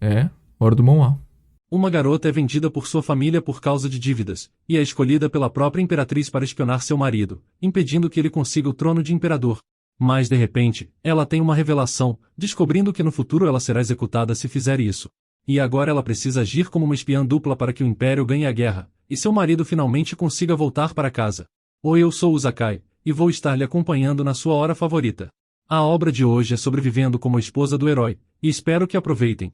É, hora do Mão A. Uma garota é vendida por sua família por causa de dívidas, e é escolhida pela própria imperatriz para espionar seu marido, impedindo que ele consiga o trono de imperador. Mas de repente, ela tem uma revelação, descobrindo que no futuro ela será executada se fizer isso. E agora ela precisa agir como uma espiã dupla para que o império ganhe a guerra, e seu marido finalmente consiga voltar para casa. Oi, eu sou o Zakai, e vou estar lhe acompanhando na sua hora favorita. A obra de hoje é sobrevivendo como a esposa do herói, e espero que aproveitem.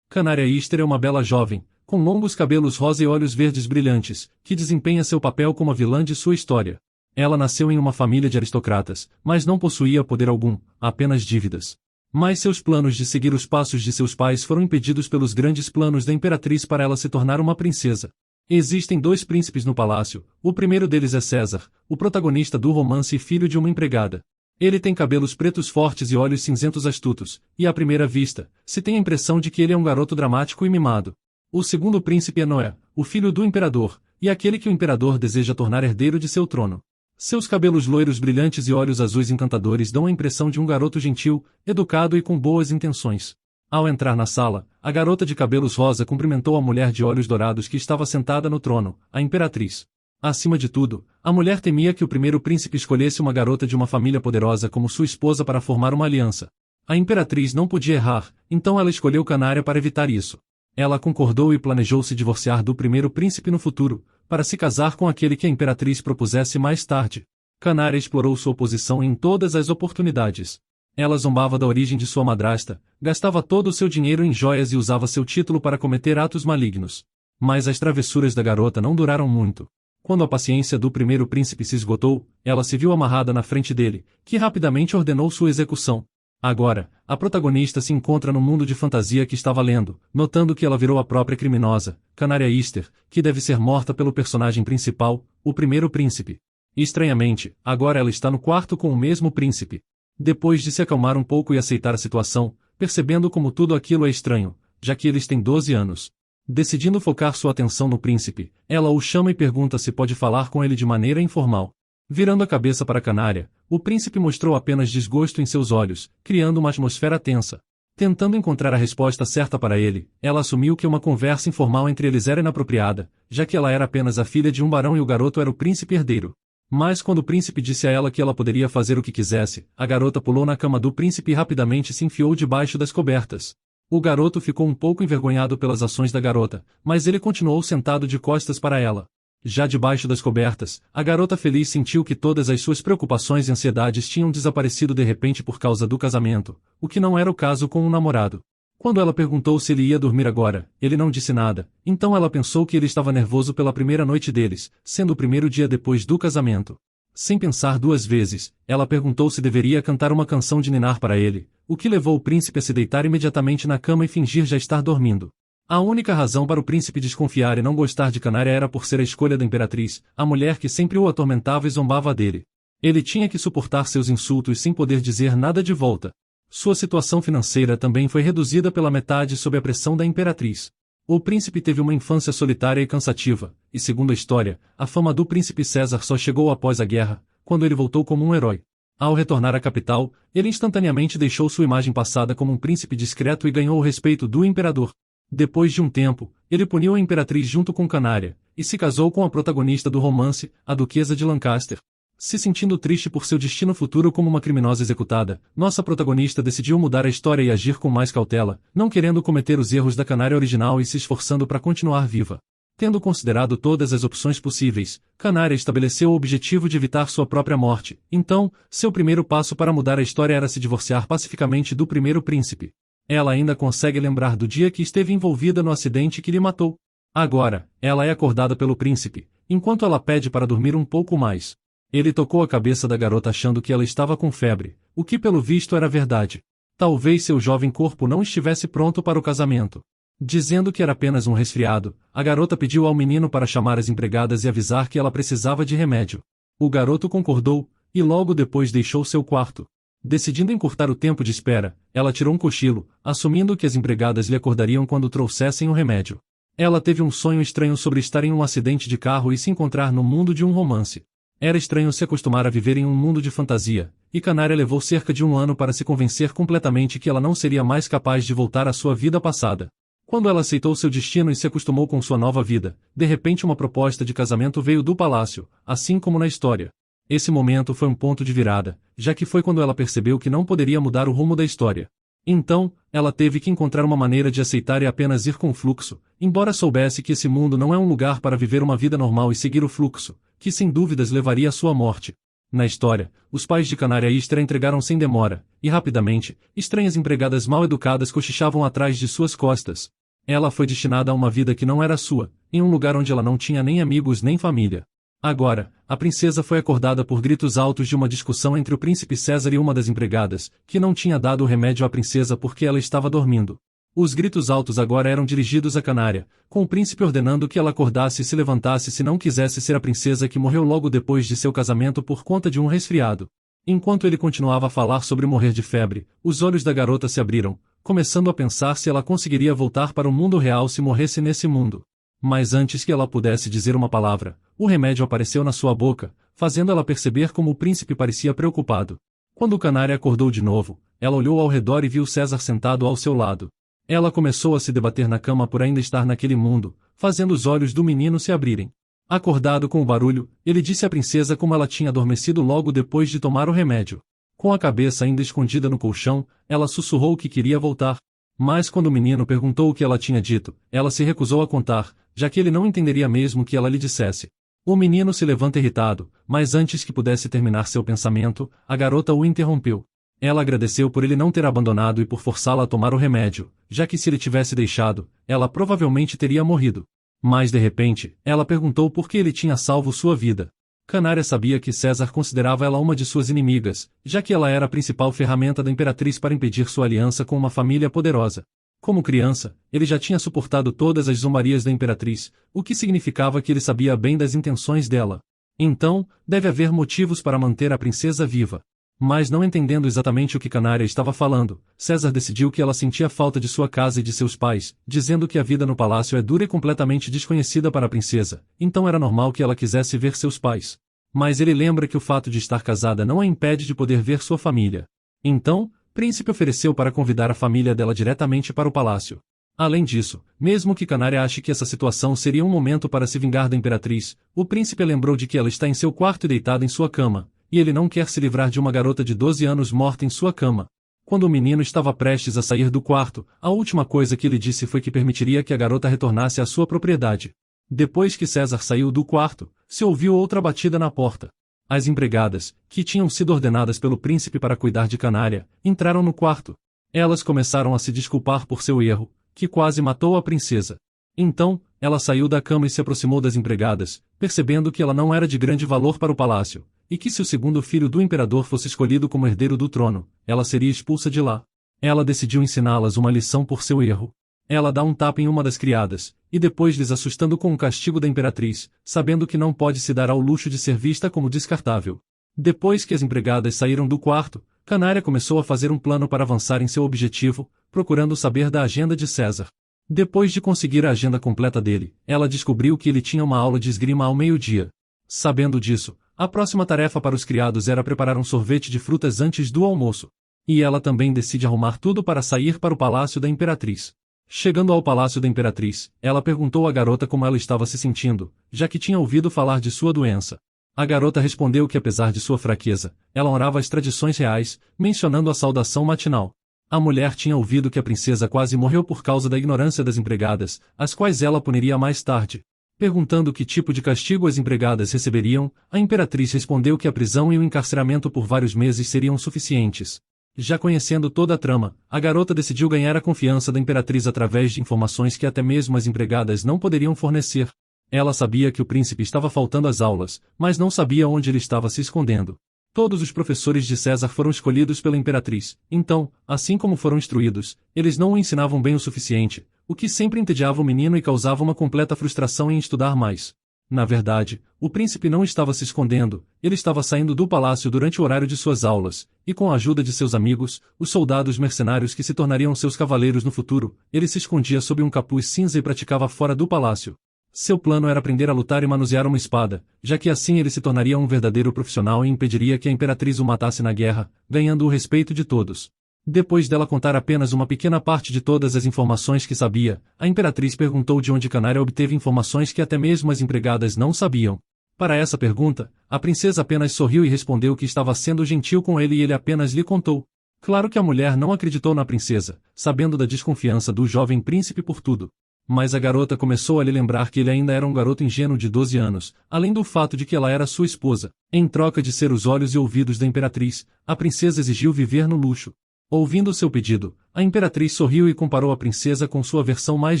Canária Easter é uma bela jovem, com longos cabelos rosa e olhos verdes brilhantes, que desempenha seu papel como a vilã de sua história. Ela nasceu em uma família de aristocratas, mas não possuía poder algum, apenas dívidas. Mas seus planos de seguir os passos de seus pais foram impedidos pelos grandes planos da imperatriz para ela se tornar uma princesa. Existem dois príncipes no palácio, o primeiro deles é César, o protagonista do romance e filho de uma empregada. Ele tem cabelos pretos fortes e olhos cinzentos astutos, e à primeira vista, se tem a impressão de que ele é um garoto dramático e mimado. O segundo príncipe é Noé, o filho do imperador, e aquele que o imperador deseja tornar herdeiro de seu trono. Seus cabelos loiros brilhantes e olhos azuis encantadores dão a impressão de um garoto gentil, educado e com boas intenções. Ao entrar na sala, a garota de cabelos rosa cumprimentou a mulher de olhos dourados que estava sentada no trono, a imperatriz. Acima de tudo, a mulher temia que o primeiro príncipe escolhesse uma garota de uma família poderosa como sua esposa para formar uma aliança. A imperatriz não podia errar, então ela escolheu Canária para evitar isso. Ela concordou e planejou se divorciar do primeiro príncipe no futuro, para se casar com aquele que a imperatriz propusesse mais tarde. Canária explorou sua posição em todas as oportunidades. Ela zombava da origem de sua madrasta, gastava todo o seu dinheiro em joias e usava seu título para cometer atos malignos. Mas as travessuras da garota não duraram muito. Quando a paciência do primeiro príncipe se esgotou, ela se viu amarrada na frente dele, que rapidamente ordenou sua execução. Agora, a protagonista se encontra no mundo de fantasia que estava lendo, notando que ela virou a própria criminosa, Canária Easter, que deve ser morta pelo personagem principal, o primeiro príncipe. Estranhamente, agora ela está no quarto com o mesmo príncipe. Depois de se acalmar um pouco e aceitar a situação, percebendo como tudo aquilo é estranho, já que eles têm 12 anos. Decidindo focar sua atenção no príncipe, ela o chama e pergunta se pode falar com ele de maneira informal. Virando a cabeça para Canária, o príncipe mostrou apenas desgosto em seus olhos, criando uma atmosfera tensa. Tentando encontrar a resposta certa para ele, ela assumiu que uma conversa informal entre eles era inapropriada, já que ela era apenas a filha de um barão e o garoto era o príncipe herdeiro. Mas quando o príncipe disse a ela que ela poderia fazer o que quisesse, a garota pulou na cama do príncipe e rapidamente se enfiou debaixo das cobertas. O garoto ficou um pouco envergonhado pelas ações da garota, mas ele continuou sentado de costas para ela. Já debaixo das cobertas, a garota feliz sentiu que todas as suas preocupações e ansiedades tinham desaparecido de repente por causa do casamento, o que não era o caso com o namorado. Quando ela perguntou se ele ia dormir agora, ele não disse nada, então ela pensou que ele estava nervoso pela primeira noite deles, sendo o primeiro dia depois do casamento. Sem pensar duas vezes, ela perguntou se deveria cantar uma canção de ninar para ele, o que levou o príncipe a se deitar imediatamente na cama e fingir já estar dormindo. A única razão para o príncipe desconfiar e não gostar de Canária era por ser a escolha da imperatriz, a mulher que sempre o atormentava e zombava dele. Ele tinha que suportar seus insultos sem poder dizer nada de volta. Sua situação financeira também foi reduzida pela metade sob a pressão da imperatriz. O príncipe teve uma infância solitária e cansativa, e segundo a história, a fama do príncipe César só chegou após a guerra, quando ele voltou como um herói. Ao retornar à capital, ele instantaneamente deixou sua imagem passada como um príncipe discreto e ganhou o respeito do imperador. Depois de um tempo, ele puniu a imperatriz junto com Canária, e se casou com a protagonista do romance, a duquesa de Lancaster. Se sentindo triste por seu destino futuro como uma criminosa executada, nossa protagonista decidiu mudar a história e agir com mais cautela, não querendo cometer os erros da Canária original e se esforçando para continuar viva. Tendo considerado todas as opções possíveis, Canária estabeleceu o objetivo de evitar sua própria morte. Então, seu primeiro passo para mudar a história era se divorciar pacificamente do primeiro príncipe. Ela ainda consegue lembrar do dia que esteve envolvida no acidente que lhe matou. Agora, ela é acordada pelo príncipe, enquanto ela pede para dormir um pouco mais. Ele tocou a cabeça da garota achando que ela estava com febre, o que pelo visto era verdade. Talvez seu jovem corpo não estivesse pronto para o casamento. Dizendo que era apenas um resfriado, a garota pediu ao menino para chamar as empregadas e avisar que ela precisava de remédio. O garoto concordou, e logo depois deixou seu quarto. Decidindo encurtar o tempo de espera, ela tirou um cochilo, assumindo que as empregadas lhe acordariam quando trouxessem o remédio. Ela teve um sonho estranho sobre estar em um acidente de carro e se encontrar no mundo de um romance. Era estranho se acostumar a viver em um mundo de fantasia, e Canária levou cerca de um ano para se convencer completamente que ela não seria mais capaz de voltar à sua vida passada. Quando ela aceitou seu destino e se acostumou com sua nova vida, de repente uma proposta de casamento veio do palácio, assim como na história. Esse momento foi um ponto de virada, já que foi quando ela percebeu que não poderia mudar o rumo da história. Então, ela teve que encontrar uma maneira de aceitar e apenas ir com o fluxo, embora soubesse que esse mundo não é um lugar para viver uma vida normal e seguir o fluxo, que sem dúvidas levaria à sua morte. Na história, os pais de Canária Istra entregaram sem demora, e rapidamente, estranhas empregadas mal educadas cochichavam atrás de suas costas. Ela foi destinada a uma vida que não era sua, em um lugar onde ela não tinha nem amigos nem família. Agora, a princesa foi acordada por gritos altos de uma discussão entre o príncipe César e uma das empregadas, que não tinha dado o remédio à princesa porque ela estava dormindo. Os gritos altos agora eram dirigidos a Canária, com o príncipe ordenando que ela acordasse e se levantasse se não quisesse ser a princesa que morreu logo depois de seu casamento por conta de um resfriado. Enquanto ele continuava a falar sobre morrer de febre, os olhos da garota se abriram, começando a pensar se ela conseguiria voltar para o mundo real se morresse nesse mundo. Mas antes que ela pudesse dizer uma palavra, o remédio apareceu na sua boca, fazendo ela perceber como o príncipe parecia preocupado. Quando Canária acordou de novo, ela olhou ao redor e viu César sentado ao seu lado. Ela começou a se debater na cama por ainda estar naquele mundo, fazendo os olhos do menino se abrirem. Acordado com o barulho, ele disse à princesa como ela tinha adormecido logo depois de tomar o remédio. Com a cabeça ainda escondida no colchão, ela sussurrou que queria voltar. Mas quando o menino perguntou o que ela tinha dito, ela se recusou a contar, já que ele não entenderia mesmo que ela lhe dissesse. O menino se levanta irritado, mas antes que pudesse terminar seu pensamento, a garota o interrompeu. Ela agradeceu por ele não ter abandonado e por forçá-la a tomar o remédio, já que se ele tivesse deixado, ela provavelmente teria morrido. Mas de repente, ela perguntou por que ele tinha salvo sua vida. Canária sabia que César considerava ela uma de suas inimigas, já que ela era a principal ferramenta da imperatriz para impedir sua aliança com uma família poderosa. Como criança, ele já tinha suportado todas as zombarias da imperatriz, o que significava que ele sabia bem das intenções dela. Então, deve haver motivos para manter a princesa viva. Mas não entendendo exatamente o que Canária estava falando, César decidiu que ela sentia falta de sua casa e de seus pais, dizendo que a vida no palácio é dura e completamente desconhecida para a princesa, então era normal que ela quisesse ver seus pais. Mas ele lembra que o fato de estar casada não a impede de poder ver sua família. Então, Príncipe ofereceu para convidar a família dela diretamente para o palácio. Além disso, mesmo que Canária ache que essa situação seria um momento para se vingar da imperatriz, o príncipe lembrou de que ela está em seu quarto e deitada em sua cama, e ele não quer se livrar de uma garota de 12 anos morta em sua cama. Quando o menino estava prestes a sair do quarto, a última coisa que ele disse foi que permitiria que a garota retornasse à sua propriedade. Depois que César saiu do quarto, se ouviu outra batida na porta. As empregadas, que tinham sido ordenadas pelo príncipe para cuidar de Canária, entraram no quarto. Elas começaram a se desculpar por seu erro, que quase matou a princesa. Então, ela saiu da cama e se aproximou das empregadas, percebendo que ela não era de grande valor para o palácio, e que se o segundo filho do imperador fosse escolhido como herdeiro do trono, ela seria expulsa de lá. Ela decidiu ensiná-las uma lição por seu erro. Ela dá um tapa em uma das criadas, e depois lhes assustando com o castigo da imperatriz, sabendo que não pode se dar ao luxo de ser vista como descartável. Depois que as empregadas saíram do quarto, Canária começou a fazer um plano para avançar em seu objetivo, procurando saber da agenda de César. Depois de conseguir a agenda completa dele, ela descobriu que ele tinha uma aula de esgrima ao meio-dia. Sabendo disso, a próxima tarefa para os criados era preparar um sorvete de frutas antes do almoço. E ela também decide arrumar tudo para sair para o palácio da imperatriz. Chegando ao palácio da imperatriz, ela perguntou à garota como ela estava se sentindo, já que tinha ouvido falar de sua doença. A garota respondeu que apesar de sua fraqueza, ela honrava as tradições reais, mencionando a saudação matinal. A mulher tinha ouvido que a princesa quase morreu por causa da ignorância das empregadas, as quais ela puniria mais tarde. Perguntando que tipo de castigo as empregadas receberiam, a imperatriz respondeu que a prisão e o encarceramento por vários meses seriam suficientes. Já conhecendo toda a trama, a garota decidiu ganhar a confiança da imperatriz através de informações que até mesmo as empregadas não poderiam fornecer. Ela sabia que o príncipe estava faltando às aulas, mas não sabia onde ele estava se escondendo. Todos os professores de César foram escolhidos pela imperatriz, então, assim como foram instruídos, eles não o ensinavam bem o suficiente, o que sempre entediava o menino e causava uma completa frustração em estudar mais. Na verdade, o príncipe não estava se escondendo, ele estava saindo do palácio durante o horário de suas aulas, e com a ajuda de seus amigos, os soldados mercenários que se tornariam seus cavaleiros no futuro, ele se escondia sob um capuz cinza e praticava fora do palácio. Seu plano era aprender a lutar e manusear uma espada, já que assim ele se tornaria um verdadeiro profissional e impediria que a imperatriz o matasse na guerra, ganhando o respeito de todos. Depois dela contar apenas uma pequena parte de todas as informações que sabia, a imperatriz perguntou de onde Canária obteve informações que até mesmo as empregadas não sabiam. Para essa pergunta, a princesa apenas sorriu e respondeu que estava sendo gentil com ele e ele apenas lhe contou. Claro que a mulher não acreditou na princesa, sabendo da desconfiança do jovem príncipe por tudo. Mas a garota começou a lhe lembrar que ele ainda era um garoto ingênuo de 12 anos, além do fato de que ela era sua esposa. Em troca de ser os olhos e ouvidos da imperatriz, a princesa exigiu viver no luxo. Ouvindo seu pedido, a imperatriz sorriu e comparou a princesa com sua versão mais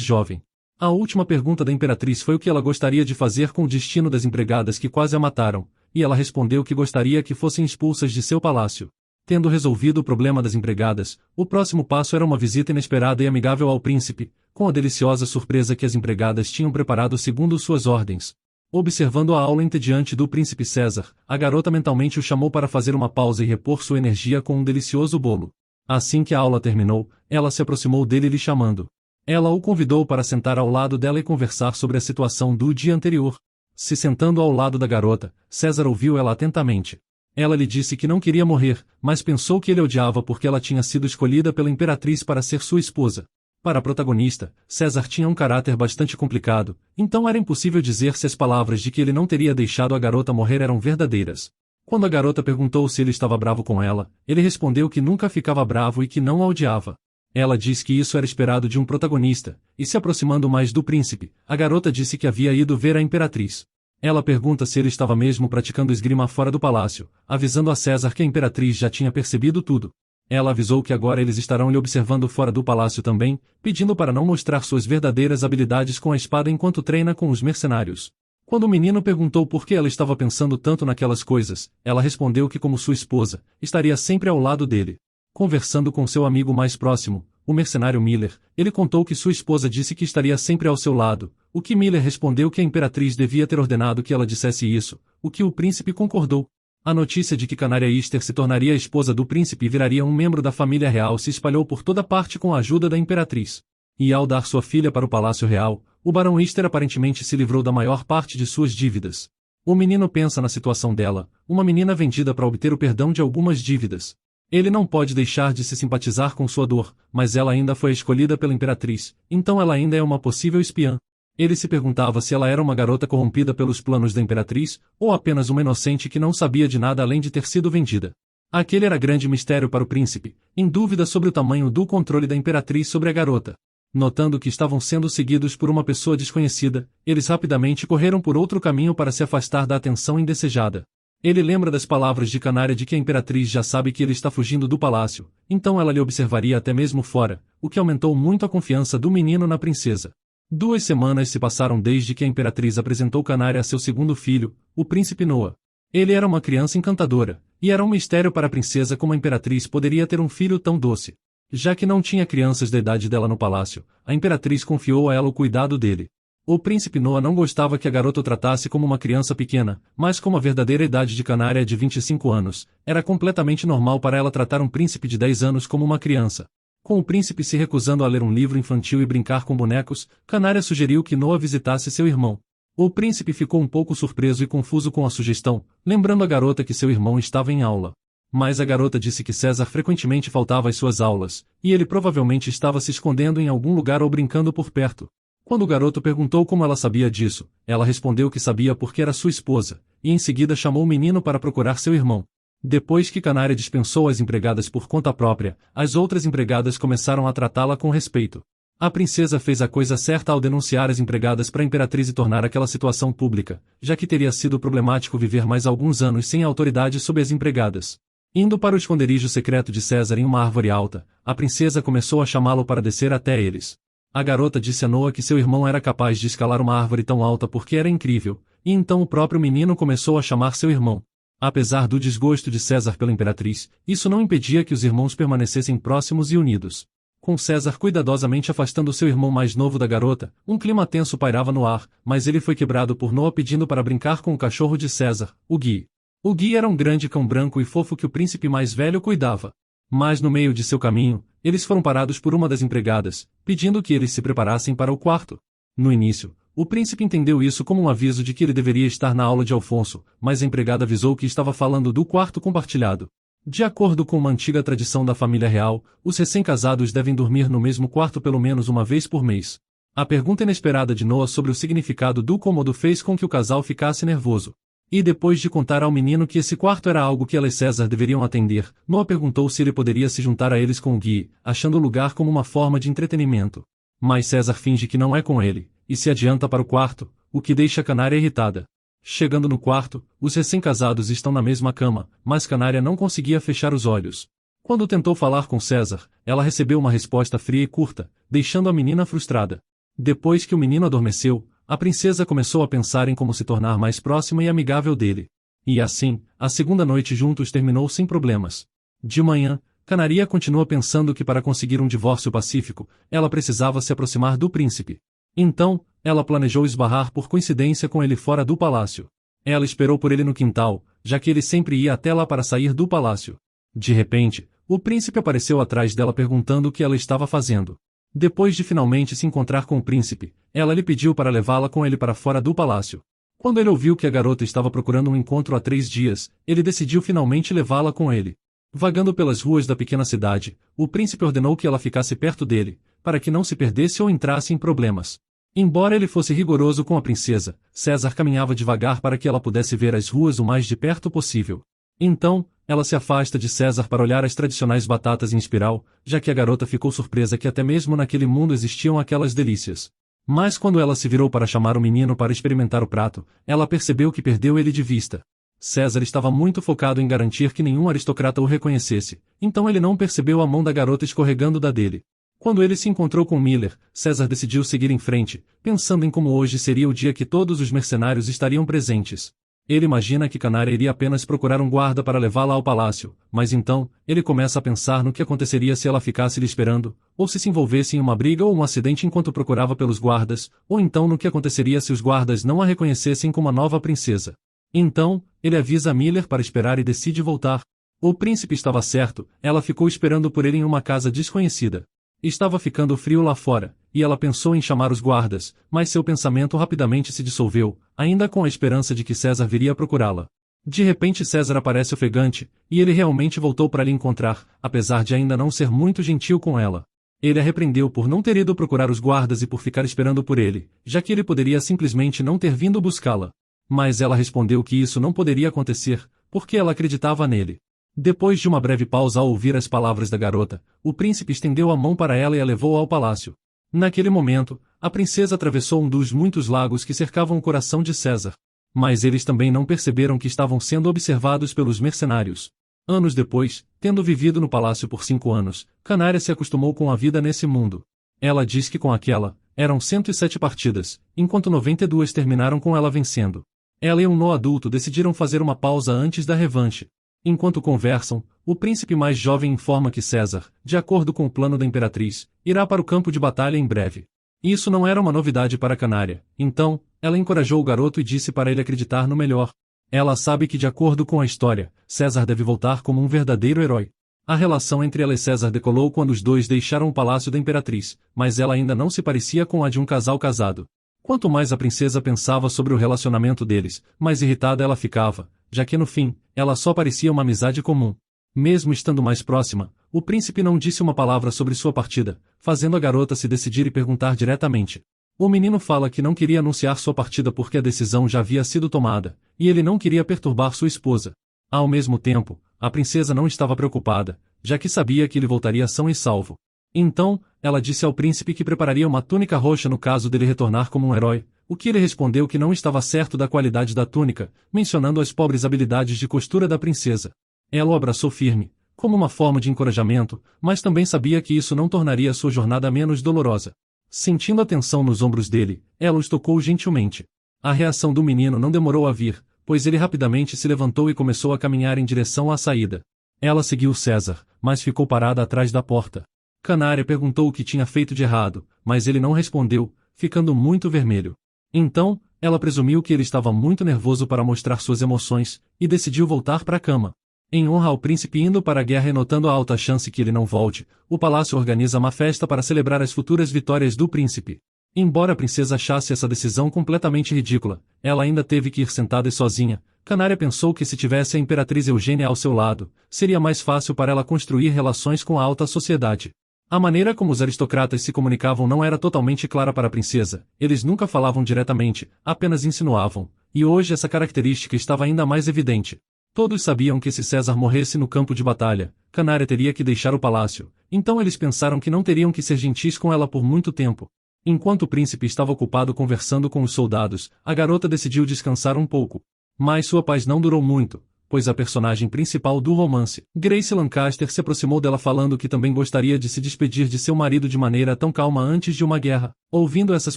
jovem. A última pergunta da imperatriz foi o que ela gostaria de fazer com o destino das empregadas que quase a mataram, e ela respondeu que gostaria que fossem expulsas de seu palácio. Tendo resolvido o problema das empregadas, o próximo passo era uma visita inesperada e amigável ao príncipe, com a deliciosa surpresa que as empregadas tinham preparado segundo suas ordens. Observando a aula entediante do príncipe César, a garota mentalmente o chamou para fazer uma pausa e repor sua energia com um delicioso bolo. Assim que a aula terminou, ela se aproximou dele lhe chamando. Ela o convidou para sentar ao lado dela e conversar sobre a situação do dia anterior. Se sentando ao lado da garota, César ouviu ela atentamente. Ela lhe disse que não queria morrer, mas pensou que ele odiava porque ela tinha sido escolhida pela imperatriz para ser sua esposa. Para a protagonista, César tinha um caráter bastante complicado, então era impossível dizer se as palavras de que ele não teria deixado a garota morrer eram verdadeiras. Quando a garota perguntou se ele estava bravo com ela, ele respondeu que nunca ficava bravo e que não a odiava. Ela disse que isso era esperado de um protagonista, e se aproximando mais do príncipe, a garota disse que havia ido ver a imperatriz. Ela pergunta se ele estava mesmo praticando esgrima fora do palácio, avisando a César que a imperatriz já tinha percebido tudo. Ela avisou que agora eles estarão lhe observando fora do palácio também, pedindo para não mostrar suas verdadeiras habilidades com a espada enquanto treina com os mercenários. Quando o menino perguntou por que ela estava pensando tanto naquelas coisas, ela respondeu que como sua esposa, estaria sempre ao lado dele. Conversando com seu amigo mais próximo, o mercenário Miller, ele contou que sua esposa disse que estaria sempre ao seu lado, o que Miller respondeu que a imperatriz devia ter ordenado que ela dissesse isso, o que o príncipe concordou. A notícia de que Canária Easter se tornaria a esposa do príncipe e viraria um membro da família real se espalhou por toda parte com a ajuda da imperatriz. E ao dar sua filha para o palácio real, o barão Easter aparentemente se livrou da maior parte de suas dívidas. O menino pensa na situação dela, uma menina vendida para obter o perdão de algumas dívidas. Ele não pode deixar de se simpatizar com sua dor, mas ela ainda foi escolhida pela imperatriz, então ela ainda é uma possível espiã. Ele se perguntava se ela era uma garota corrompida pelos planos da imperatriz, ou apenas uma inocente que não sabia de nada além de ter sido vendida. Aquele era grande mistério para o príncipe, em dúvida sobre o tamanho do controle da imperatriz sobre a garota. Notando que estavam sendo seguidos por uma pessoa desconhecida, eles rapidamente correram por outro caminho para se afastar da atenção indesejada. Ele lembra das palavras de Canária de que a imperatriz já sabe que ele está fugindo do palácio, então ela lhe observaria até mesmo fora, o que aumentou muito a confiança do menino na princesa. 2 semanas se passaram desde que a imperatriz apresentou Canária a seu segundo filho, o príncipe Noah. Ele era uma criança encantadora, e era um mistério para a princesa como a imperatriz poderia ter um filho tão doce. Já que não tinha crianças da idade dela no palácio, a imperatriz confiou a ela o cuidado dele. O príncipe Noah não gostava que a garota o tratasse como uma criança pequena, mas como a verdadeira idade de Canária é de 25 anos, era completamente normal para ela tratar um príncipe de 10 anos como uma criança. Com o príncipe se recusando a ler um livro infantil e brincar com bonecos, Canária sugeriu que Noah visitasse seu irmão. O príncipe ficou um pouco surpreso e confuso com a sugestão, lembrando a garota que seu irmão estava em aula. Mas a garota disse que César frequentemente faltava às suas aulas, e ele provavelmente estava se escondendo em algum lugar ou brincando por perto. Quando o garoto perguntou como ela sabia disso, ela respondeu que sabia porque era sua esposa, e em seguida chamou o menino para procurar seu irmão. Depois que Canária dispensou as empregadas por conta própria, as outras empregadas começaram a tratá-la com respeito. A princesa fez a coisa certa ao denunciar as empregadas para a imperatriz e tornar aquela situação pública, já que teria sido problemático viver mais alguns anos sem autoridade sobre as empregadas. Indo para o esconderijo secreto de César em uma árvore alta, a princesa começou a chamá-lo para descer até eles. A garota disse a Noah que seu irmão era capaz de escalar uma árvore tão alta porque era incrível, e então o próprio menino começou a chamar seu irmão. Apesar do desgosto de César pela imperatriz, isso não impedia que os irmãos permanecessem próximos e unidos. Com César cuidadosamente afastando seu irmão mais novo da garota, um clima tenso pairava no ar, mas ele foi quebrado por Noah pedindo para brincar com o cachorro de César, o Guy. O Guy era um grande cão branco e fofo que o príncipe mais velho cuidava. Mas no meio de seu caminho, eles foram parados por uma das empregadas, pedindo que eles se preparassem para o quarto. No início, o príncipe entendeu isso como um aviso de que ele deveria estar na aula de Alfonso, mas a empregada avisou que estava falando do quarto compartilhado. De acordo com uma antiga tradição da família real, os recém-casados devem dormir no mesmo quarto pelo menos uma vez por mês. A pergunta inesperada de Noah sobre o significado do cômodo fez com que o casal ficasse nervoso. E depois de contar ao menino que esse quarto era algo que ela e César deveriam atender, Noah perguntou se ele poderia se juntar a eles com o Guy, achando o lugar como uma forma de entretenimento. Mas César finge que não é com ele, e se adianta para o quarto, o que deixa Canária irritada. Chegando no quarto, os recém-casados estão na mesma cama, mas Canária não conseguia fechar os olhos. Quando tentou falar com César, ela recebeu uma resposta fria e curta, deixando a menina frustrada. Depois que o menino adormeceu, a princesa começou a pensar em como se tornar mais próxima e amigável dele. E assim, a segunda noite juntos terminou sem problemas. De manhã, Canaria continua pensando que para conseguir um divórcio pacífico, ela precisava se aproximar do príncipe. Então, ela planejou esbarrar por coincidência com ele fora do palácio. Ela esperou por ele no quintal, já que ele sempre ia até lá para sair do palácio. De repente, o príncipe apareceu atrás dela perguntando o que ela estava fazendo. Depois de finalmente se encontrar com o príncipe, ela lhe pediu para levá-la com ele para fora do palácio. Quando ele ouviu que a garota estava procurando um encontro há 3 dias, ele decidiu finalmente levá-la com ele. Vagando pelas ruas da pequena cidade, o príncipe ordenou que ela ficasse perto dele, para que não se perdesse ou entrasse em problemas. Embora ele fosse rigoroso com a princesa, César caminhava devagar para que ela pudesse ver as ruas o mais de perto possível. Então, ela se afasta de César para olhar as tradicionais batatas em espiral, já que a garota ficou surpresa que até mesmo naquele mundo existiam aquelas delícias. Mas quando ela se virou para chamar o menino para experimentar o prato, ela percebeu que perdeu ele de vista. César estava muito focado em garantir que nenhum aristocrata o reconhecesse, então ele não percebeu a mão da garota escorregando da dele. Quando ele se encontrou com Miller, César decidiu seguir em frente, pensando em como hoje seria o dia que todos os mercenários estariam presentes. Ele imagina que Canária iria apenas procurar um guarda para levá-la ao palácio, mas então, ele começa a pensar no que aconteceria se ela ficasse lhe esperando, ou se envolvesse em uma briga ou um acidente enquanto procurava pelos guardas, ou então no que aconteceria se os guardas não a reconhecessem como a nova princesa. Então, ele avisa Miller para esperar e decide voltar. O príncipe estava certo, ela ficou esperando por ele em uma casa desconhecida. Estava ficando frio lá fora, e ela pensou em chamar os guardas, mas seu pensamento rapidamente se dissolveu, ainda com a esperança de que César viria procurá-la. De repente César aparece ofegante, e ele realmente voltou para lhe encontrar, apesar de ainda não ser muito gentil com ela. Ele a repreendeu por não ter ido procurar os guardas e por ficar esperando por ele, já que ele poderia simplesmente não ter vindo buscá-la. Mas ela respondeu que isso não poderia acontecer, porque ela acreditava nele. Depois de uma breve pausa ao ouvir as palavras da garota, o príncipe estendeu a mão para ela e a levou ao palácio. Naquele momento, a princesa atravessou um dos muitos lagos que cercavam o coração de César. Mas eles também não perceberam que estavam sendo observados pelos mercenários. Anos depois, tendo vivido no palácio por 5 anos, Canária se acostumou com a vida nesse mundo. Ela diz que com aquela, eram 107 partidas, enquanto 92 terminaram com ela vencendo. Ela e um Noah adulto decidiram fazer uma pausa antes da revanche. Enquanto conversam, o príncipe mais jovem informa que César, de acordo com o plano da imperatriz, irá para o campo de batalha em breve. Isso não era uma novidade para Canária, então, ela encorajou o garoto e disse para ele acreditar no melhor. Ela sabe que de acordo com a história, César deve voltar como um verdadeiro herói. A relação entre ela e César decolou quando os dois deixaram o palácio da imperatriz, mas ela ainda não se parecia com a de um casal casado. Quanto mais a princesa pensava sobre o relacionamento deles, mais irritada ela ficava, já que no fim, ela só parecia uma amizade comum. Mesmo estando mais próxima, o príncipe não disse uma palavra sobre sua partida, fazendo a garota se decidir e perguntar diretamente. O menino fala que não queria anunciar sua partida porque a decisão já havia sido tomada, e ele não queria perturbar sua esposa. Ao mesmo tempo, a princesa não estava preocupada, já que sabia que ele voltaria são e salvo. Então, ela disse ao príncipe que prepararia uma túnica roxa no caso dele retornar como um herói, o que ele respondeu que não estava certo da qualidade da túnica, mencionando as pobres habilidades de costura da princesa. Ela o abraçou firme, como uma forma de encorajamento, mas também sabia que isso não tornaria sua jornada menos dolorosa. Sentindo a tensão nos ombros dele, ela os tocou gentilmente. A reação do menino não demorou a vir, pois ele rapidamente se levantou e começou a caminhar em direção à saída. Ela seguiu César, mas ficou parada atrás da porta. Canária perguntou o que tinha feito de errado, mas ele não respondeu, ficando muito vermelho. Então, ela presumiu que ele estava muito nervoso para mostrar suas emoções, e decidiu voltar para a cama. Em honra ao príncipe indo para a guerra e notando a alta chance que ele não volte, o palácio organiza uma festa para celebrar as futuras vitórias do príncipe. Embora a princesa achasse essa decisão completamente ridícula, ela ainda teve que ir sentada e sozinha. Canária pensou que se tivesse a Imperatriz Eugênia ao seu lado, seria mais fácil para ela construir relações com a alta sociedade. A maneira como os aristocratas se comunicavam não era totalmente clara para a princesa, eles nunca falavam diretamente, apenas insinuavam, e hoje essa característica estava ainda mais evidente. Todos sabiam que se César morresse no campo de batalha, Canária teria que deixar o palácio, então eles pensaram que não teriam que ser gentis com ela por muito tempo. Enquanto o príncipe estava ocupado conversando com os soldados, a garota decidiu descansar um pouco. Mas sua paz não durou muito, pois a personagem principal do romance, Grace Lancaster, se aproximou dela falando que também gostaria de se despedir de seu marido de maneira tão calma antes de uma guerra. Ouvindo essas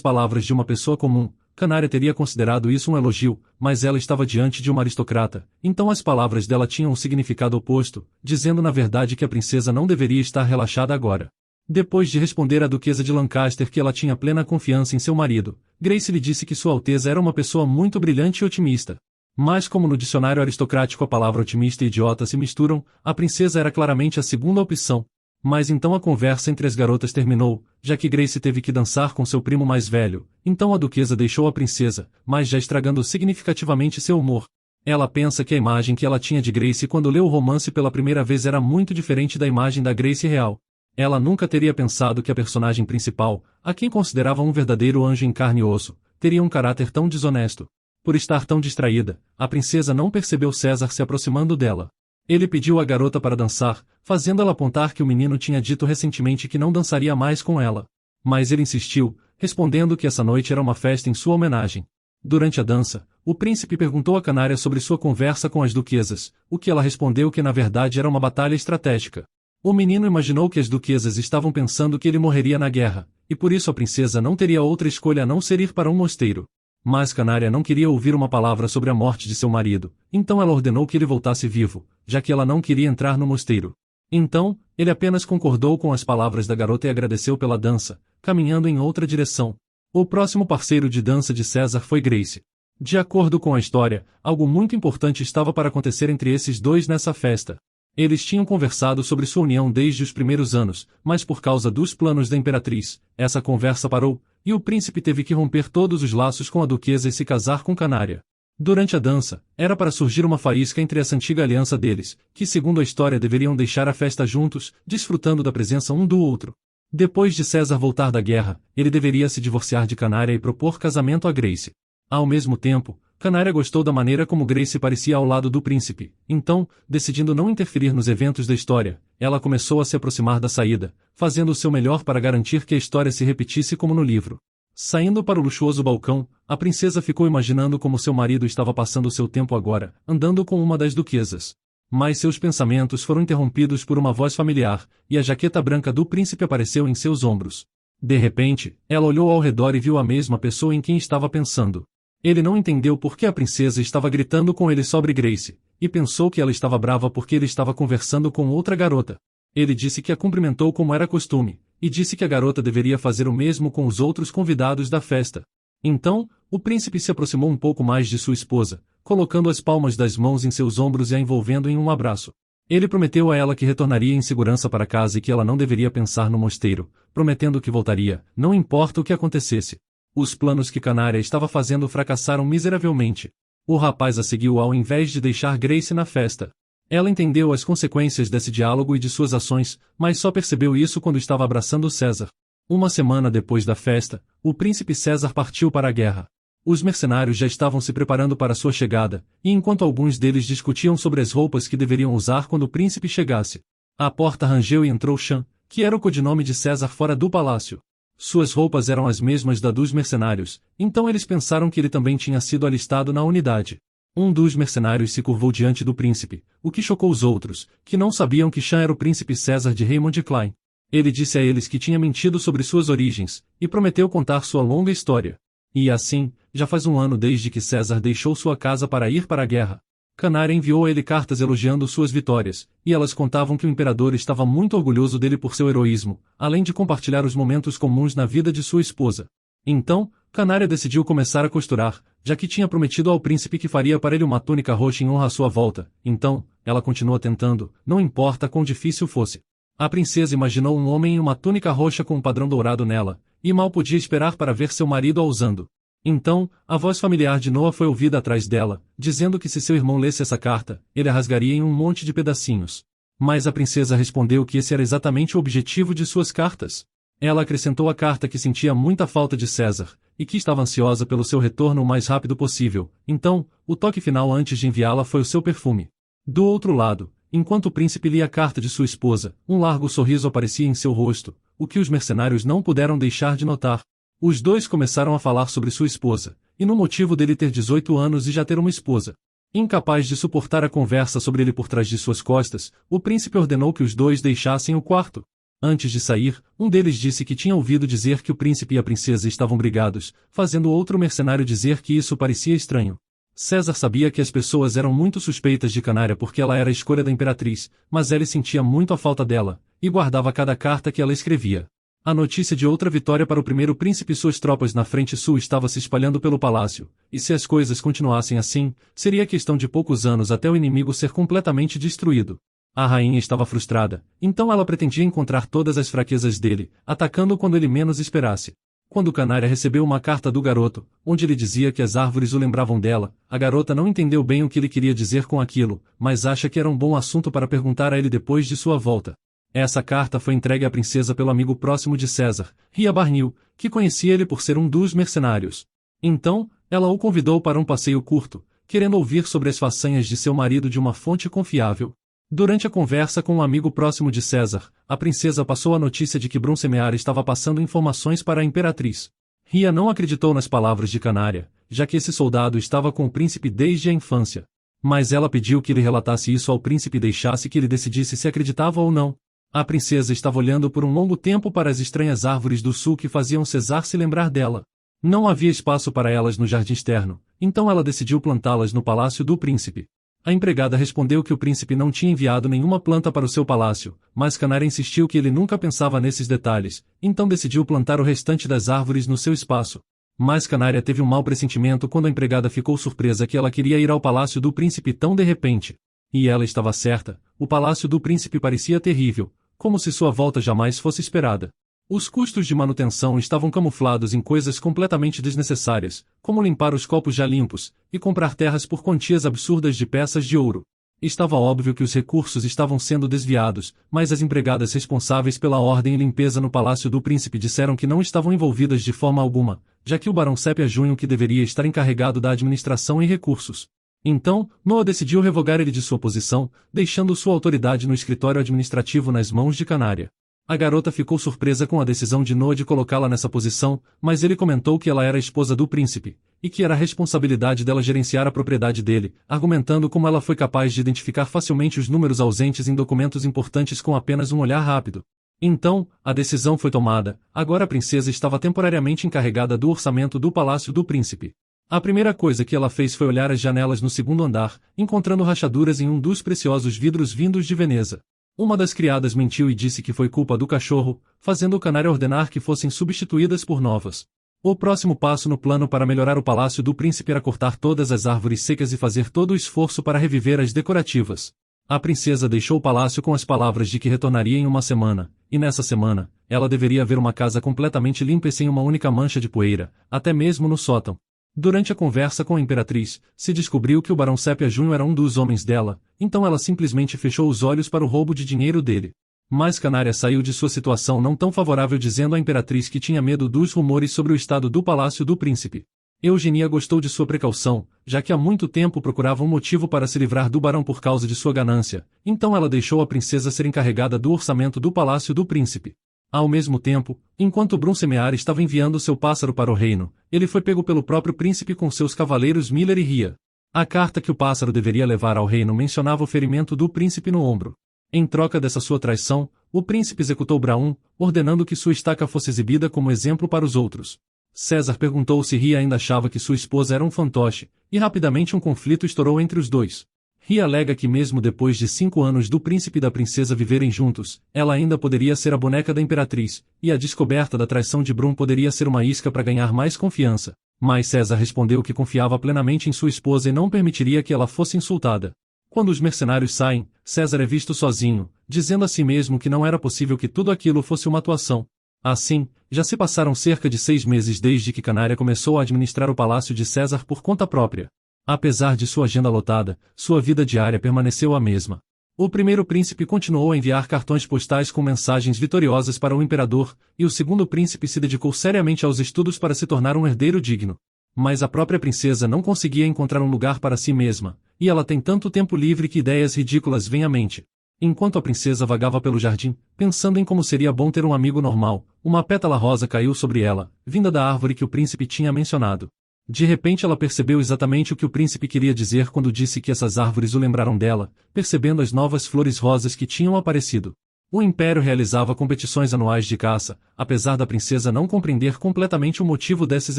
palavras de uma pessoa comum, Canária teria considerado isso um elogio, mas ela estava diante de uma aristocrata, então as palavras dela tinham um significado oposto, dizendo na verdade que a princesa não deveria estar relaxada agora. Depois de responder à duquesa de Lancaster que ela tinha plena confiança em seu marido, Grace lhe disse que Sua Alteza era uma pessoa muito brilhante e otimista. Mas como no dicionário aristocrático a palavra otimista e idiota se misturam, a princesa era claramente a segunda opção. Mas então a conversa entre as garotas terminou, já que Grace teve que dançar com seu primo mais velho, então a duquesa deixou a princesa, mas já estragando significativamente seu humor. Ela pensa que a imagem que ela tinha de Grace quando leu o romance pela primeira vez era muito diferente da imagem da Grace real. Ela nunca teria pensado que a personagem principal, a quem considerava um verdadeiro anjo em carne e osso, teria um caráter tão desonesto. Por estar tão distraída, a princesa não percebeu César se aproximando dela. Ele pediu à garota para dançar, fazendo ela apontar que o menino tinha dito recentemente que não dançaria mais com ela. Mas ele insistiu, respondendo que essa noite era uma festa em sua homenagem. Durante a dança, o príncipe perguntou a Canária sobre sua conversa com as duquesas, o que ela respondeu que na verdade era uma batalha estratégica. O menino imaginou que as duquesas estavam pensando que ele morreria na guerra, e por isso a princesa não teria outra escolha a não ser ir para um mosteiro. Mas Canária não queria ouvir uma palavra sobre a morte de seu marido, então ela ordenou que ele voltasse vivo, já que ela não queria entrar no mosteiro. Então, ele apenas concordou com as palavras da garota e agradeceu pela dança, caminhando em outra direção. O próximo parceiro de dança de César foi Grace. De acordo com a história, algo muito importante estava para acontecer entre esses dois nessa festa. Eles tinham conversado sobre sua união desde os primeiros anos, mas por causa dos planos da imperatriz, essa conversa parou, e o príncipe teve que romper todos os laços com a duquesa e se casar com Canária. Durante a dança, era para surgir uma faísca entre essa antiga aliança deles, que segundo a história deveriam deixar a festa juntos, desfrutando da presença um do outro. Depois de César voltar da guerra, ele deveria se divorciar de Canária e propor casamento a Grace. Ao mesmo tempo, Canária gostou da maneira como Grace parecia ao lado do príncipe, então, decidindo não interferir nos eventos da história, ela começou a se aproximar da saída, fazendo o seu melhor para garantir que a história se repetisse como no livro. Saindo para o luxuoso balcão, a princesa ficou imaginando como seu marido estava passando seu tempo agora, andando com uma das duquesas. Mas seus pensamentos foram interrompidos por uma voz familiar, e a jaqueta branca do príncipe apareceu em seus ombros. De repente, ela olhou ao redor e viu a mesma pessoa em quem estava pensando. Ele não entendeu por que a princesa estava gritando com ele sobre Grace, e pensou que ela estava brava porque ele estava conversando com outra garota. Ele disse que a cumprimentou como era costume, e disse que a garota deveria fazer o mesmo com os outros convidados da festa. Então, o príncipe se aproximou um pouco mais de sua esposa, colocando as palmas das mãos em seus ombros e a envolvendo em um abraço. Ele prometeu a ela que retornaria em segurança para casa e que ela não deveria pensar no mosteiro, prometendo que voltaria, não importa o que acontecesse. Os planos que Canária estava fazendo fracassaram miseravelmente. O rapaz a seguiu ao invés de deixar Grace na festa. Ela entendeu as consequências desse diálogo e de suas ações, mas só percebeu isso quando estava abraçando César. Uma semana depois da festa, o príncipe César partiu para a guerra. Os mercenários já estavam se preparando para sua chegada, e enquanto alguns deles discutiam sobre as roupas que deveriam usar quando o príncipe chegasse, a porta rangeu e entrou Chan, que era o codinome de César fora do palácio. Suas roupas eram as mesmas da dos mercenários, então eles pensaram que ele também tinha sido alistado na unidade. Um dos mercenários se curvou diante do príncipe, o que chocou os outros, que não sabiam que Chan era o príncipe César de Raymond Klein. Ele disse a eles que tinha mentido sobre suas origens, e prometeu contar sua longa história. E assim, já faz um ano desde que César deixou sua casa para ir para a guerra. Canária enviou a ele cartas elogiando suas vitórias, e elas contavam que o imperador estava muito orgulhoso dele por seu heroísmo, além de compartilhar os momentos comuns na vida de sua esposa. Então, Canária decidiu começar a costurar, já que tinha prometido ao príncipe que faria para ele uma túnica roxa em honra à sua volta. Então, ela continuou tentando, não importa quão difícil fosse. A princesa imaginou um homem em uma túnica roxa com um padrão dourado nela, e mal podia esperar para ver seu marido a usando. Então, a voz familiar de Noah foi ouvida atrás dela, dizendo que se seu irmão lesse essa carta, ele a rasgaria em um monte de pedacinhos. Mas a princesa respondeu que esse era exatamente o objetivo de suas cartas. Ela acrescentou à carta que sentia muita falta de César, e que estava ansiosa pelo seu retorno o mais rápido possível. Então, o toque final antes de enviá-la foi o seu perfume. Do outro lado, enquanto o príncipe lia a carta de sua esposa, um largo sorriso aparecia em seu rosto, o que os mercenários não puderam deixar de notar. Os dois começaram a falar sobre sua esposa, e no motivo dele ter 18 anos e já ter uma esposa. Incapaz de suportar a conversa sobre ele por trás de suas costas, o príncipe ordenou que os dois deixassem o quarto. Antes de sair, um deles disse que tinha ouvido dizer que o príncipe e a princesa estavam brigados, fazendo outro mercenário dizer que isso parecia estranho. César sabia que as pessoas eram muito suspeitas de Canária porque ela era a escolha da imperatriz, mas ele sentia muito a falta dela, e guardava cada carta que ela escrevia. A notícia de outra vitória para o primeiro príncipe e suas tropas na frente sul estava se espalhando pelo palácio, e se as coisas continuassem assim, seria questão de poucos anos até o inimigo ser completamente destruído. A rainha estava frustrada, então ela pretendia encontrar todas as fraquezas dele, atacando quando ele menos esperasse. Quando Canária recebeu uma carta do garoto, onde ele dizia que as árvores o lembravam dela, a garota não entendeu bem o que ele queria dizer com aquilo, mas acha que era um bom assunto para perguntar a ele depois de sua volta. Essa carta foi entregue à princesa pelo amigo próximo de César, Ria Barnil, que conhecia ele por ser um dos mercenários. Então, ela o convidou para um passeio curto, querendo ouvir sobre as façanhas de seu marido de uma fonte confiável. Durante a conversa com um amigo próximo de César, a princesa passou a notícia de que Brunsemear estava passando informações para a imperatriz. Ria não acreditou nas palavras de Canária, já que esse soldado estava com o príncipe desde a infância. Mas ela pediu que ele relatasse isso ao príncipe e deixasse que ele decidisse se acreditava ou não. A princesa estava olhando por um longo tempo para as estranhas árvores do sul que faziam César se lembrar dela. Não havia espaço para elas no jardim externo, então ela decidiu plantá-las no palácio do príncipe. A empregada respondeu que o príncipe não tinha enviado nenhuma planta para o seu palácio, mas Canária insistiu que ele nunca pensava nesses detalhes, então decidiu plantar o restante das árvores no seu espaço. Mas Canária teve um mau pressentimento quando a empregada ficou surpresa que ela queria ir ao palácio do príncipe tão de repente. E ela estava certa, o palácio do príncipe parecia terrível, como se sua volta jamais fosse esperada. Os custos de manutenção estavam camuflados em coisas completamente desnecessárias, como limpar os copos já limpos, e comprar terras por quantias absurdas de peças de ouro. Estava óbvio que os recursos estavam sendo desviados, mas as empregadas responsáveis pela ordem e limpeza no Palácio do Príncipe disseram que não estavam envolvidas de forma alguma, já que o Barão Sépia Júnior que deveria estar encarregado da administração e recursos. Então, Noah decidiu revogar ele de sua posição, deixando sua autoridade no escritório administrativo nas mãos de Canária. A garota ficou surpresa com a decisão de Noah de colocá-la nessa posição, mas ele comentou que ela era a esposa do príncipe, e que era a responsabilidade dela gerenciar a propriedade dele, argumentando como ela foi capaz de identificar facilmente os números ausentes em documentos importantes com apenas um olhar rápido. Então, a decisão foi tomada, agora a princesa estava temporariamente encarregada do orçamento do Palácio do Príncipe. A primeira coisa que ela fez foi olhar as janelas no segundo andar, encontrando rachaduras em um dos preciosos vidros vindos de Veneza. Uma das criadas mentiu e disse que foi culpa do cachorro, fazendo o Canária ordenar que fossem substituídas por novas. O próximo passo no plano para melhorar o palácio do príncipe era cortar todas as árvores secas e fazer todo o esforço para reviver as decorativas. A princesa deixou o palácio com as palavras de que retornaria em uma semana, e nessa semana, ela deveria ver uma casa completamente limpa e sem uma única mancha de poeira, até mesmo no sótão. Durante a conversa com a imperatriz, se descobriu que o Barão Sépia Júnior era um dos homens dela, então ela simplesmente fechou os olhos para o roubo de dinheiro dele. Mas Canária saiu de sua situação não tão favorável dizendo à imperatriz que tinha medo dos rumores sobre o estado do palácio do príncipe. Eugenia gostou de sua precaução, já que há muito tempo procurava um motivo para se livrar do barão por causa de sua ganância, então ela deixou a princesa ser encarregada do orçamento do palácio do príncipe. Ao mesmo tempo, enquanto Brunsemear estava enviando seu pássaro para o reino, ele foi pego pelo próprio príncipe com seus cavaleiros Miller e Ria. A carta que o pássaro deveria levar ao reino mencionava o ferimento do príncipe no ombro. Em troca dessa sua traição, o príncipe executou Braun, ordenando que sua estaca fosse exibida como exemplo para os outros. César perguntou se Ria ainda achava que sua esposa era um fantoche, e rapidamente um conflito estourou entre os dois. Ria alega que mesmo depois de 5 anos do príncipe e da princesa viverem juntos, ela ainda poderia ser a boneca da imperatriz, e a descoberta da traição de Brun poderia ser uma isca para ganhar mais confiança. Mas César respondeu que confiava plenamente em sua esposa e não permitiria que ela fosse insultada. Quando os mercenários saem, César é visto sozinho, dizendo a si mesmo que não era possível que tudo aquilo fosse uma atuação. Assim, já se passaram cerca de 6 meses desde que Canária começou a administrar o palácio de César por conta própria. Apesar de sua agenda lotada, sua vida diária permaneceu a mesma. O primeiro príncipe continuou a enviar cartões postais com mensagens vitoriosas para o imperador, e o segundo príncipe se dedicou seriamente aos estudos para se tornar um herdeiro digno. Mas a própria princesa não conseguia encontrar um lugar para si mesma, e ela tem tanto tempo livre que ideias ridículas vêm à mente. Enquanto a princesa vagava pelo jardim, pensando em como seria bom ter um amigo normal, uma pétala rosa caiu sobre ela, vinda da árvore que o príncipe tinha mencionado. De repente ela percebeu exatamente o que o príncipe queria dizer quando disse que essas árvores o lembraram dela, percebendo as novas flores rosas que tinham aparecido. O Império realizava competições anuais de caça, apesar da princesa não compreender completamente o motivo desses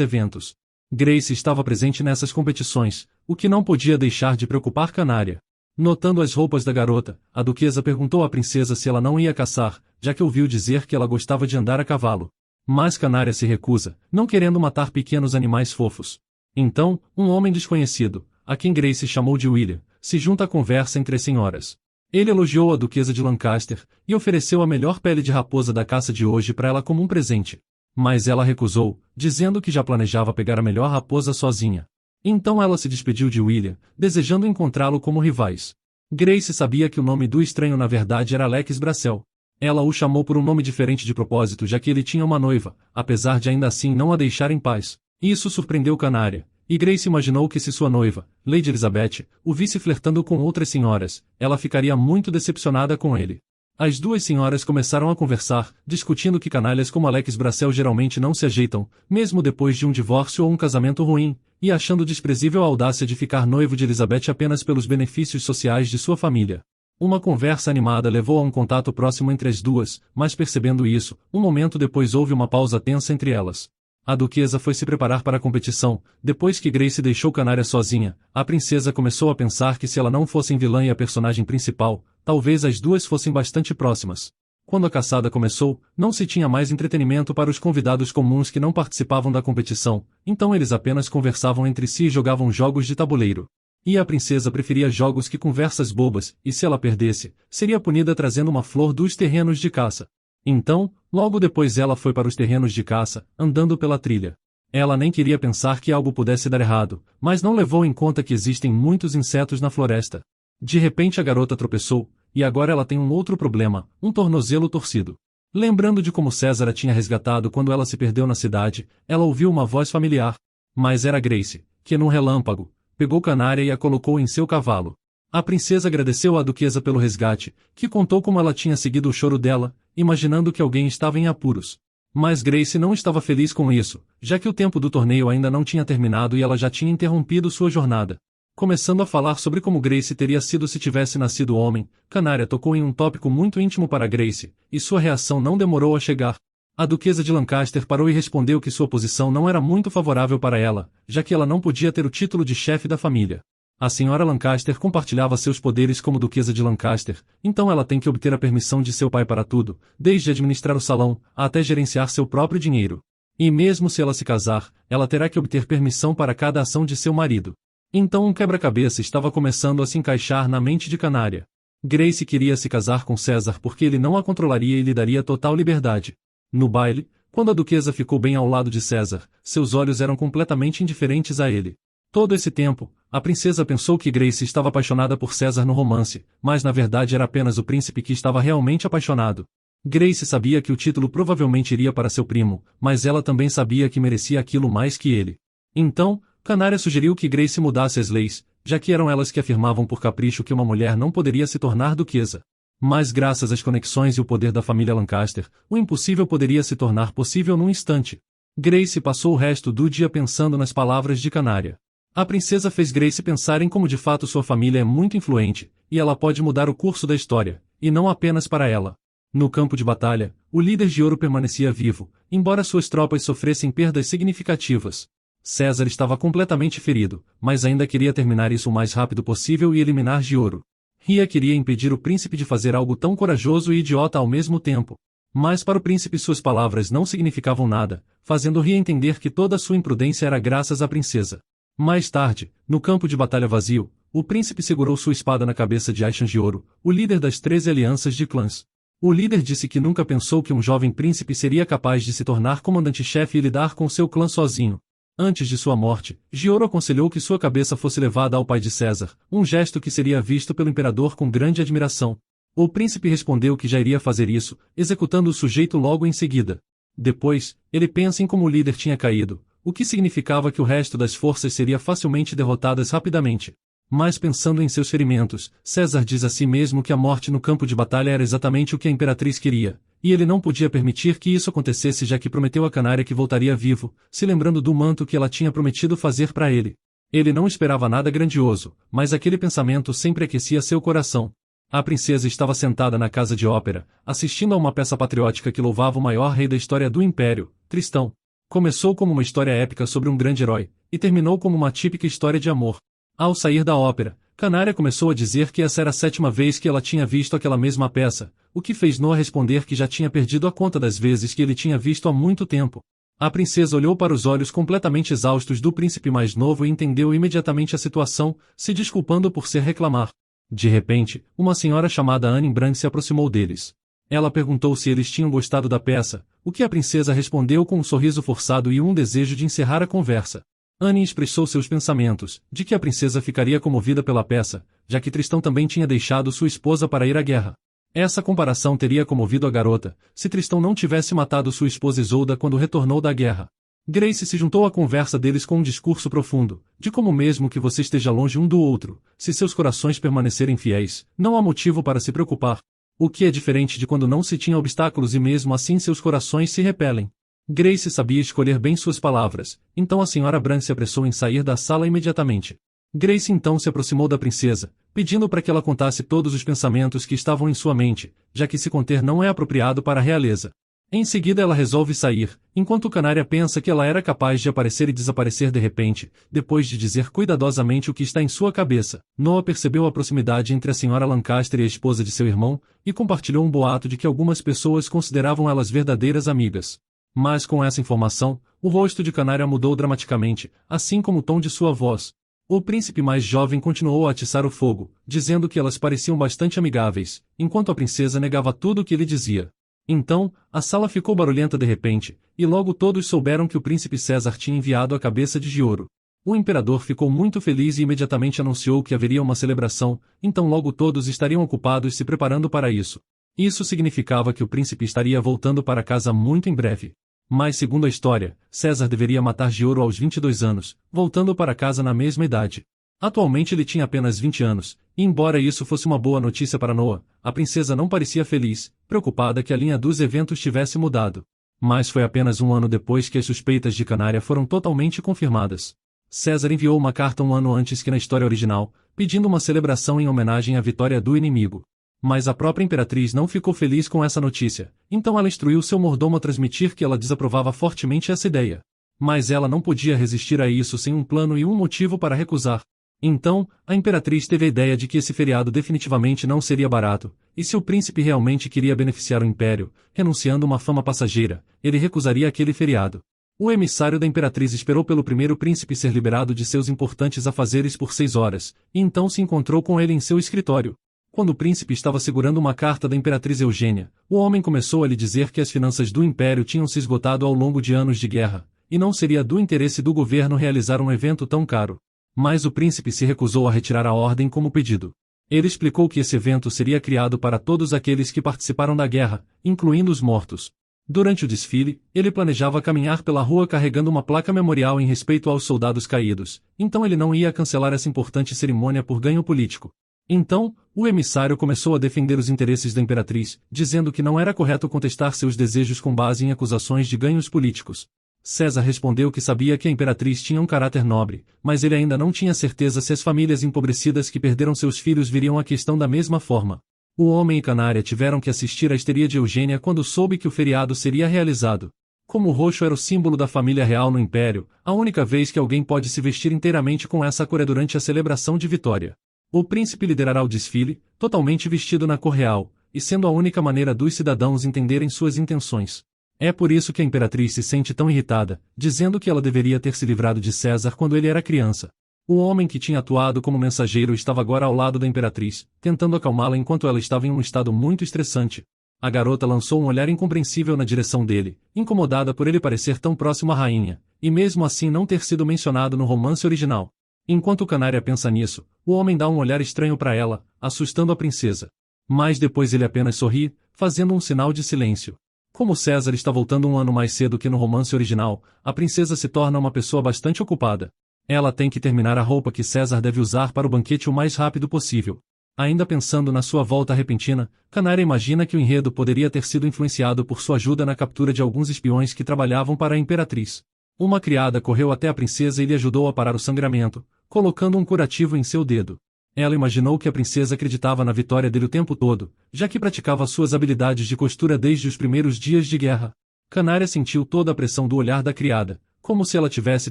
eventos. Grace estava presente nessas competições, o que não podia deixar de preocupar Canária. Notando as roupas da garota, a duquesa perguntou à princesa se ela não ia caçar, já que ouviu dizer que ela gostava de andar a cavalo. Mas Canária se recusa, não querendo matar pequenos animais fofos. Então, um homem desconhecido, a quem Grace chamou de William, se junta à conversa entre as senhoras. Ele elogiou a duquesa de Lancaster, e ofereceu a melhor pele de raposa da caça de hoje para ela como um presente. Mas ela recusou, dizendo que já planejava pegar a melhor raposa sozinha. Então ela se despediu de William, desejando encontrá-lo como rivais. Grace sabia que o nome do estranho na verdade era Alex Brassel. Ela o chamou por um nome diferente de propósito já que ele tinha uma noiva, apesar de ainda assim não a deixar em paz. Isso surpreendeu Canária, e Grace imaginou que se sua noiva, Lady Elizabeth, o visse flertando com outras senhoras, ela ficaria muito decepcionada com ele. As duas senhoras começaram a conversar, discutindo que canalhas como Alex Brassel geralmente não se ajeitam, mesmo depois de um divórcio ou um casamento ruim, e achando desprezível a audácia de ficar noivo de Elizabeth apenas pelos benefícios sociais de sua família. Uma conversa animada levou a um contato próximo entre as duas, mas percebendo isso, um momento depois houve uma pausa tensa entre elas. A duquesa foi se preparar para a competição. Depois que Grace deixou Canária sozinha, a princesa começou a pensar que se ela não fosse vilã e a personagem principal, talvez as duas fossem bastante próximas. Quando a caçada começou, não se tinha mais entretenimento para os convidados comuns que não participavam da competição, então eles apenas conversavam entre si e jogavam jogos de tabuleiro. E a princesa preferia jogos que conversas bobas, e se ela perdesse, seria punida trazendo uma flor dos terrenos de caça. Então, logo depois ela foi para os terrenos de caça, andando pela trilha. Ela nem queria pensar que algo pudesse dar errado, mas não levou em conta que existem muitos insetos na floresta. De repente a garota tropeçou, e agora ela tem um outro problema, um tornozelo torcido. Lembrando de como César a tinha resgatado quando ela se perdeu na cidade, ela ouviu uma voz familiar. Mas era Grace, que num relâmpago, pegou Canária e a colocou em seu cavalo. A princesa agradeceu à duquesa pelo resgate, que contou como ela tinha seguido o choro dela, imaginando que alguém estava em apuros. Mas Grace não estava feliz com isso, já que o tempo do torneio ainda não tinha terminado e ela já tinha interrompido sua jornada. Começando a falar sobre como Grace teria sido se tivesse nascido homem, Canária tocou em um tópico muito íntimo para Grace, e sua reação não demorou a chegar. A duquesa de Lancaster parou e respondeu que sua posição não era muito favorável para ela, já que ela não podia ter o título de chefe da família. A senhora Lancaster compartilhava seus poderes como duquesa de Lancaster, então ela tem que obter a permissão de seu pai para tudo, desde administrar o salão, até gerenciar seu próprio dinheiro. E mesmo se ela se casar, ela terá que obter permissão para cada ação de seu marido. Então um quebra-cabeça estava começando a se encaixar na mente de Canária. Grace queria se casar com César porque ele não a controlaria e lhe daria total liberdade. No baile, quando a duquesa ficou bem ao lado de César, seus olhos eram completamente indiferentes a ele. Todo esse tempo, a princesa pensou que Grace estava apaixonada por César no romance, mas na verdade era apenas o príncipe que estava realmente apaixonado. Grace sabia que o título provavelmente iria para seu primo, mas ela também sabia que merecia aquilo mais que ele. Então, Canária sugeriu que Grace mudasse as leis, já que eram elas que afirmavam por capricho que uma mulher não poderia se tornar duquesa. Mas graças às conexões e o poder da família Lancaster, o impossível poderia se tornar possível num instante. Grace passou o resto do dia pensando nas palavras de Canária. A princesa fez Grace pensar em como de fato sua família é muito influente, e ela pode mudar o curso da história, e não apenas para ela. No campo de batalha, o líder de ouro permanecia vivo, embora suas tropas sofressem perdas significativas. César estava completamente ferido, mas ainda queria terminar isso o mais rápido possível e eliminar de ouro. Ria queria impedir o príncipe de fazer algo tão corajoso e idiota ao mesmo tempo. Mas para o príncipe suas palavras não significavam nada, fazendo Ria entender que toda sua imprudência era graças à princesa. Mais tarde, no campo de batalha vazio, O príncipe segurou sua espada na cabeça de Aishan de Ouro, o líder das 13 alianças de clãs. O líder disse que nunca pensou que um jovem príncipe seria capaz de se tornar comandante-chefe e lidar com seu clã sozinho. Antes de sua morte, Gioro aconselhou que sua cabeça fosse levada ao pai de César, um gesto que seria visto pelo imperador com grande admiração. O príncipe respondeu que já iria fazer isso, executando o sujeito logo em seguida. Depois, ele pensa em como o líder tinha caído, o que significava que o resto das forças seria facilmente derrotadas rapidamente. Mas pensando em seus ferimentos, César diz a si mesmo que a morte no campo de batalha era exatamente o que a imperatriz queria, e ele não podia permitir que isso acontecesse já que prometeu a Canária que voltaria vivo, se lembrando do manto que ela tinha prometido fazer para ele. Ele não esperava nada grandioso, mas aquele pensamento sempre aquecia seu coração. A princesa estava sentada na casa de ópera, assistindo a uma peça patriótica que louvava o maior rei da história do Império, Tristão. Começou como uma história épica sobre um grande herói, e terminou como uma típica história de amor. Ao sair da ópera, Canária começou a dizer que essa era a 7ª vez que ela tinha visto aquela mesma peça, o que fez Noah responder que já tinha perdido a conta das vezes que ele tinha visto há muito tempo. A princesa olhou para os olhos completamente exaustos do príncipe mais novo e entendeu imediatamente a situação, se desculpando por ser reclamar. De repente, uma senhora chamada Anne Brand se aproximou deles. Ela perguntou se eles tinham gostado da peça, o que a princesa respondeu com um sorriso forçado e um desejo de encerrar a conversa. Anne expressou seus pensamentos, de que a princesa ficaria comovida pela peça, já que Tristão também tinha deixado sua esposa para ir à guerra. Essa comparação teria comovido a garota, se Tristão não tivesse matado sua esposa Isolda quando retornou da guerra. Grace se juntou à conversa deles com um discurso profundo, de como mesmo que você esteja longe um do outro, se seus corações permanecerem fiéis, não há motivo para se preocupar. O que é diferente de quando não se tinha obstáculos e mesmo assim seus corações se repelem. Grace sabia escolher bem suas palavras, então a senhora Brand se apressou em sair da sala imediatamente. Grace então se aproximou da princesa, pedindo para que ela contasse todos os pensamentos que estavam em sua mente, já que se conter não é apropriado para a realeza. Em seguida ela resolve sair, enquanto Canária pensa que ela era capaz de aparecer e desaparecer de repente, depois de dizer cuidadosamente o que está em sua cabeça. Noah percebeu a proximidade entre a senhora Lancaster e a esposa de seu irmão, e compartilhou um boato de que algumas pessoas consideravam elas verdadeiras amigas. Mas com essa informação, o rosto de Canária mudou dramaticamente, assim como o tom de sua voz. O príncipe mais jovem continuou a atiçar o fogo, dizendo que elas pareciam bastante amigáveis, enquanto a princesa negava tudo o que ele dizia. Então, a sala ficou barulhenta de repente, e logo todos souberam que o príncipe César tinha enviado a cabeça de Gioro. O imperador ficou muito feliz e imediatamente anunciou que haveria uma celebração, então logo todos estariam ocupados se preparando para isso. Isso significava que o príncipe estaria voltando para casa muito em breve. Mas segundo a história, César deveria matar Gioro aos 22 anos, voltando para casa na mesma idade. Atualmente ele tinha apenas 20 anos, e embora isso fosse uma boa notícia para Noah, a princesa não parecia feliz, preocupada que a linha dos eventos tivesse mudado. Mas foi apenas um ano depois que as suspeitas de Canária foram totalmente confirmadas. César enviou uma carta um ano antes que na história original, pedindo uma celebração em homenagem à vitória do inimigo. Mas a própria imperatriz não ficou feliz com essa notícia, então ela instruiu seu mordomo a transmitir que ela desaprovava fortemente essa ideia. Mas ela não podia resistir a isso sem um plano e um motivo para recusar. Então, a imperatriz teve a ideia de que esse feriado definitivamente não seria barato, e se o príncipe realmente queria beneficiar o império, renunciando a uma fama passageira, ele recusaria aquele feriado. O emissário da imperatriz esperou pelo primeiro príncipe ser liberado de seus importantes afazeres por 6 horas, e então se encontrou com ele em seu escritório. Quando o príncipe estava segurando uma carta da imperatriz Eugênia, o homem começou a lhe dizer que as finanças do império tinham se esgotado ao longo de anos de guerra, e não seria do interesse do governo realizar um evento tão caro. Mas o príncipe se recusou a retirar a ordem como pedido. Ele explicou que esse evento seria criado para todos aqueles que participaram da guerra, incluindo os mortos. Durante o desfile, ele planejava caminhar pela rua carregando uma placa memorial em respeito aos soldados caídos, então ele não ia cancelar essa importante cerimônia por ganho político. Então, o emissário começou a defender os interesses da imperatriz, dizendo que não era correto contestar seus desejos com base em acusações de ganhos políticos. César respondeu que sabia que a imperatriz tinha um caráter nobre, mas ele ainda não tinha certeza se as famílias empobrecidas que perderam seus filhos viriam a questão da mesma forma. O homem e Canária tiveram que assistir à histeria de Eugênia quando soube que o feriado seria realizado. Como o roxo era o símbolo da família real no Império, a única vez que alguém pode se vestir inteiramente com essa cor é durante a celebração de vitória. O príncipe liderará o desfile, totalmente vestido na cor real, e sendo a única maneira dos cidadãos entenderem suas intenções. É por isso que a imperatriz se sente tão irritada, dizendo que ela deveria ter se livrado de César quando ele era criança. O homem que tinha atuado como mensageiro estava agora ao lado da imperatriz, tentando acalmá-la enquanto ela estava em um estado muito estressante. A garota lançou um olhar incompreensível na direção dele, incomodada por ele parecer tão próximo à rainha, e mesmo assim não ter sido mencionado no romance original. Enquanto Canária pensa nisso, o homem dá um olhar estranho para ela, assustando a princesa. Mas depois ele apenas sorri, fazendo um sinal de silêncio. Como César está voltando um ano mais cedo que no romance original, a princesa se torna uma pessoa bastante ocupada. Ela tem que terminar a roupa que César deve usar para o banquete o mais rápido possível. Ainda pensando na sua volta repentina, Canária imagina que o enredo poderia ter sido influenciado por sua ajuda na captura de alguns espiões que trabalhavam para a imperatriz. Uma criada correu até a princesa e lhe ajudou a parar o sangramento, colocando um curativo em seu dedo. Ela imaginou que a princesa acreditava na vitória dele o tempo todo, já que praticava suas habilidades de costura desde os primeiros dias de guerra. Canária sentiu toda a pressão do olhar da criada, como se ela tivesse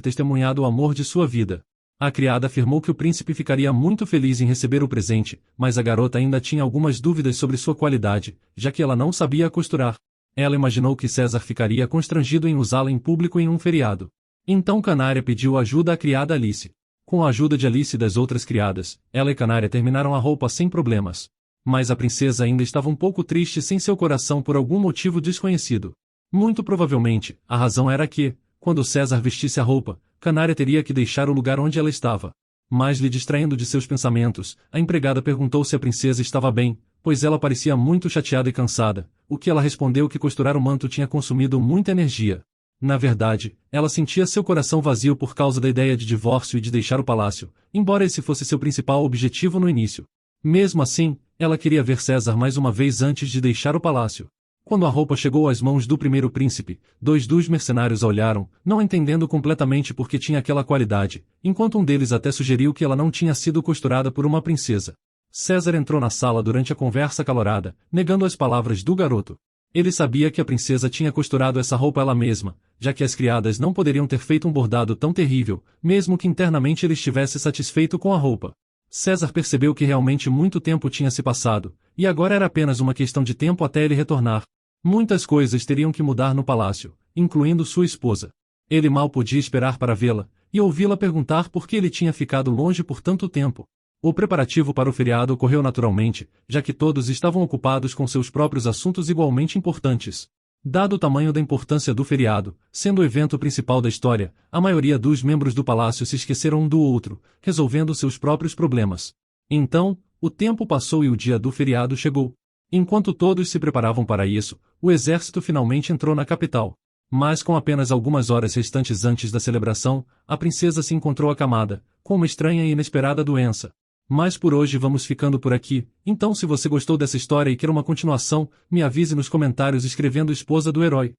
testemunhado o amor de sua vida. A criada afirmou que o príncipe ficaria muito feliz em receber o presente, mas a garota ainda tinha algumas dúvidas sobre sua qualidade, já que ela não sabia costurar. Ela imaginou que César ficaria constrangido em usá-la em público em um feriado. Então Canária pediu ajuda à criada Alice. Com a ajuda de Alice e das outras criadas, ela e Canária terminaram a roupa sem problemas. Mas a princesa ainda estava um pouco triste sem seu coração por algum motivo desconhecido. Muito provavelmente, a razão era que, quando César vestisse a roupa, Canária teria que deixar o lugar onde ela estava. Mas lhe distraindo de seus pensamentos, a empregada perguntou se a princesa estava bem, pois ela parecia muito chateada e cansada, o que ela respondeu que costurar o manto tinha consumido muita energia. Na verdade, ela sentia seu coração vazio por causa da ideia de divórcio e de deixar o palácio, embora esse fosse seu principal objetivo no início. Mesmo assim, ela queria ver César mais uma vez antes de deixar o palácio. Quando a roupa chegou às mãos do primeiro príncipe, dois dos mercenários a olharam, não entendendo completamente por que tinha aquela qualidade, enquanto um deles até sugeriu que ela não tinha sido costurada por uma princesa. César entrou na sala durante a conversa acalorada, negando as palavras do garoto. Ele sabia que a princesa tinha costurado essa roupa ela mesma, já que as criadas não poderiam ter feito um bordado tão terrível, mesmo que internamente ele estivesse satisfeito com a roupa. César percebeu que realmente muito tempo tinha se passado, e agora era apenas uma questão de tempo até ele retornar. Muitas coisas teriam que mudar no palácio, incluindo sua esposa. Ele mal podia esperar para vê-la, e ouvi-la perguntar por que ele tinha ficado longe por tanto tempo. O preparativo para o feriado ocorreu naturalmente, já que todos estavam ocupados com seus próprios assuntos igualmente importantes. Dado o tamanho da importância do feriado, sendo o evento principal da história, a maioria dos membros do palácio se esqueceram um do outro, resolvendo seus próprios problemas. Então, o tempo passou e o dia do feriado chegou. Enquanto todos se preparavam para isso, o exército finalmente entrou na capital. Mas com apenas algumas horas restantes antes da celebração, a princesa se encontrou acamada, com uma estranha e inesperada doença. Mas por hoje vamos ficando por aqui, então se você gostou dessa história e quer uma continuação, me avise nos comentários escrevendo Esposa do Herói.